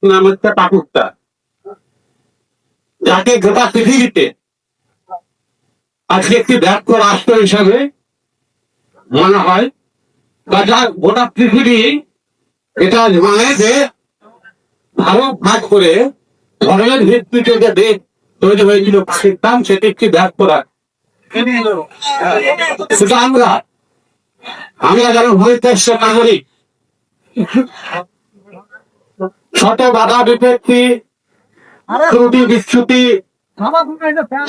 নাম হচ্ছে পাকুত্তা, যাকে গোটা পৃথিবীতে আজকে একটি ব্যর্থ রাষ্ট্র হিসাবে মনে হয়, বা যা গোটা পৃথিবী এটা মানে যে ভারত ভাগ করে ধর্মের ভিত্তিতে যে দেশ তৈরি হয়েছিল পাকিস্তান, সেটি একটি ব্যর্থ রাষ্ট্র। শুধু আমরা আমরা যারা ভূমিষ্ঠ নাগরিক, শত বাধা বিপত্তি, ত্রুটি বিচ্যুতি,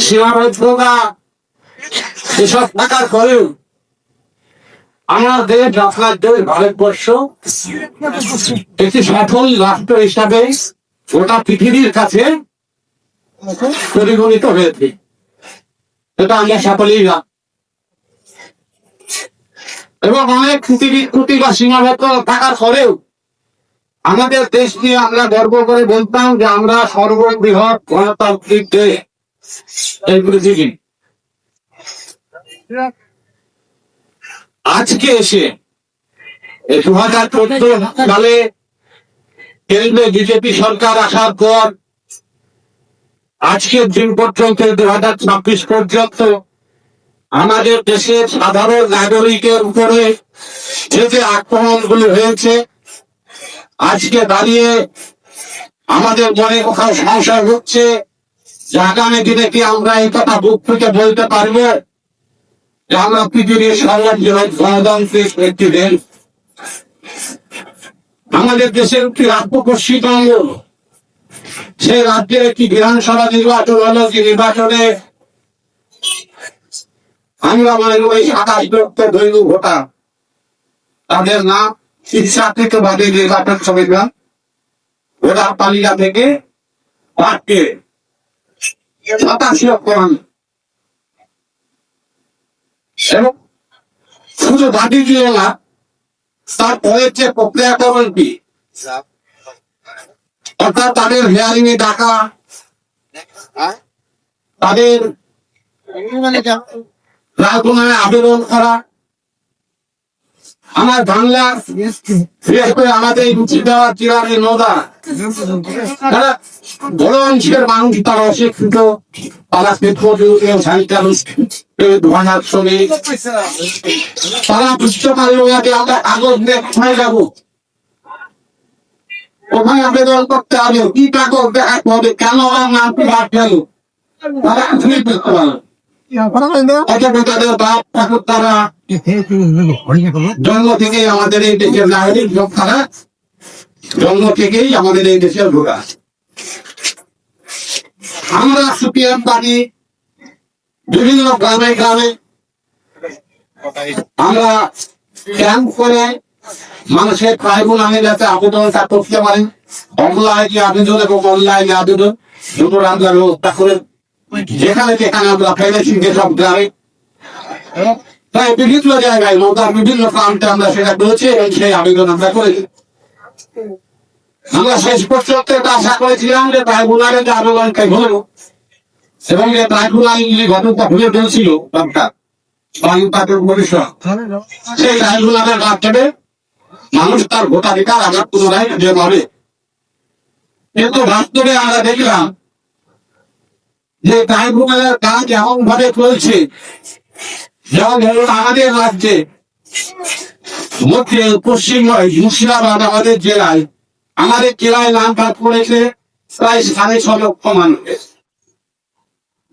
সীমাবদ্ধতা এসব থাকার পরেও আমাদের আপনার দেশ ভারতবর্ষ একটি সফল রাষ্ট্র হিসাবে গোটা পৃথিবীর কাছে পরিগণিত হয়েছে। এটা আমরা সকলেই জানি। এবং অনেক ত্রুটি বা সীমাবদ্ধ থাকার পরেও আমাদের দেশ নিয়ে আমরা গর্ব করে বলতাম যে আমরা সর্ববৃহৎ গণতান্ত্রিক দেশ এই পৃথিবী। আজকে এসে 2014 সালে কেন্দ্রে বিজেপি সরকার আসার পর আজকের দিন পর্যন্ত 2026 পর্যন্ত আমাদের দেশের সাধারণ নাগরিকের উপরে যে আক্রমণগুলি হয়েছে, আজকে দাঁড়িয়ে আমাদের মনে কোথাও সংশয় হচ্ছে যে আগামী দিনে কি আমরা এই কথা বুক থেকে বলতে পারবো যে আমরা পৃথিবীর সর্ববৃহৎ গণতান্ত্রিক একটি দেশ। আমাদের দেশের একটি রাজ্য পশ্চিমবঙ্গ, সেই রাজ্যের একটি বিধানসভা নির্বাচন হলো, যে নির্বাচনে আমরা মানে ওই 27 লক্ষ দৈব ভোটার, তাদের নাম ইচ্ছাকৃতভাবে নির্বাচন সংবিধান ভোটার তালিকা থেকে বাদ দিয়ে 27 লক্ষ মানুষ, এবং শুধু বাদি দিয়ে না, তারপরের যে প্রক্রিয়াকরণ কি, অর্থাৎ তাদের হিয়ারিং এ ডাকা, তাদের ট্রাইব্যুনালে আবেদন করা, আমার বাংলা বিশেষ করে আমাদের মুর্শিদাবাদ জেলার নওদা বড় অংশের মানুষ তারা অশিক্ষিত, তারা ধোয়ার শ্রমিক, তারা বুঝতে পারলো যে আমরা কাগজ নিয়ে কোথায় যাবো, ওখানে আবেদন করতে হবে, কি কাগজ দেখাতে হবে, কেন আমার নামটি বাদ গেল, তারা কিছুই বুঝতে পারলো। তারা জন্ম থেকেই আমাদের এই দেশের নাগরিক, তারা জন্ম থেকেই আমাদের এই দেশের ভোগা। আমরা সিপিএম পার্টি বিভিন্ন গ্রামে গ্রামে আমরা ক্যাম্প করে মানুষের ট্রাইব্যুনালে যাতে আবেদনটা করতে পারেন, অনলাইনে আবেদন এবং অনলাইনে আবেদন দুটোর আমরা ব্যবস্থা করে যেখানে যেখানে আমরা ফেলেছি যেসব গ্রামে, প্রায় বিভিন্ন জায়গায় নৌকার বিভিন্ন প্রান্তে আমরা সেটা করেছি এবং সেই আবেদন আমরা করেছি। আমরা শেষ পর্যন্ত এটা আশা করেছিলাম যে ট্রাইব্যুনালে যে আবেদনটা হলো এবং যে ট্রাইব্যুনাল ঘটনাটা ঘুরে ফেলছিল সেই ট্রাইব্যুনালের মাধ্যমে মানুষ তার ভোটাধিকার আবার পুনরায় যে পাবে। কিন্তু বাস্তবে আমরা দেখলাম যে ট্রাইব্যুনালের কাজ এমন ভাবে চলছে, যেমন ধরুন আমাদের রাজ্যে মধ্যে পশ্চিম মুর্শিদাবাদ আমাদের জেলায় নাম বাদ করেছে প্রায় 6.5 লক্ষ মানুষের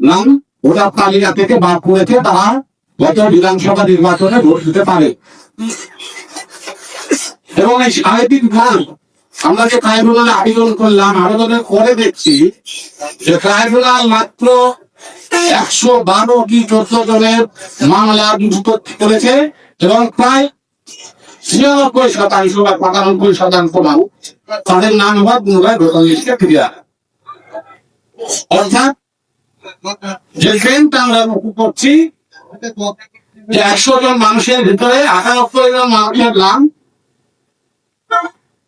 নাম ভোটার তালিকা থেকে বাদ করেছে, তারা গত বিধানসভা নির্বাচনে ভোট দিতে পারে। এবং এই 3.5 মাস আমরা যে ট্রাইব্যুনালে আবেদন করলাম, আবেদনের করে দেখছি যে ট্রাইব্যুনাল মাত্র 112 কি 14 জনের মামলা নিষ্পত্তি করেছে এবং প্রায় 96% বা 95% মানুষ তাদের নাম আবার পুনরায় ভোটার লিস্টে ফিরে আসে। অর্থাৎ যে ট্রেনটা আমরা লক্ষ্য করছি যে 100 জন মানুষের ভিতরে 98 জন মানুষের নাম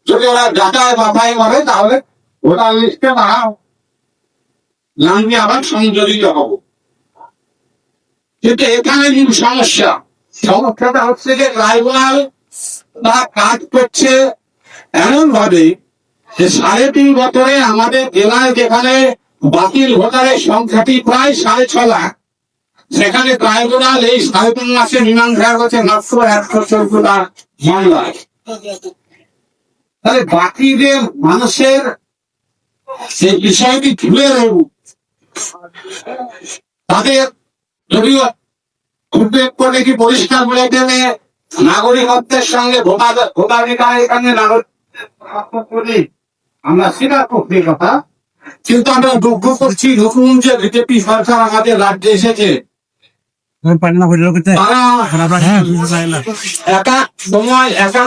যদি ওরা যাচাই বাছাই করে তাহলে ভোটার লিস্টে তারা নাম নিয়ে আবার সংযোজিত হবো। কিন্তু এখানে কিন্তু সমস্যাটা হচ্ছে যে ট্রাইব্যুনাল তারা কাজ করছে এমন ভাবে যে 3.5 বছরে আমাদের জেলায় যেখানে বাতিল ভোটারের সংখ্যাটি প্রায় 6.5 লাখ, সেখানে ট্রাইব্যুনাল এই 3.5 মাসে মীমাংসা করছে মাত্র 114টা মামলা। তাহলে বাকিদের মানুষের সেই বিষয়টি তুলে রইব, তাদের যদিও করে কি পরিষ্কার বলে দেবে নাগরিকত্বের সঙ্গে ভোটাধিকার, এখানে নাগরিক আমরা স্বীকার করছি কথা, কিন্তু আমরা দুঃখ করছি নতুন যে বিজেপি সরকার আমাদের রাজ্যে এসেছে, তারা একা সময় একা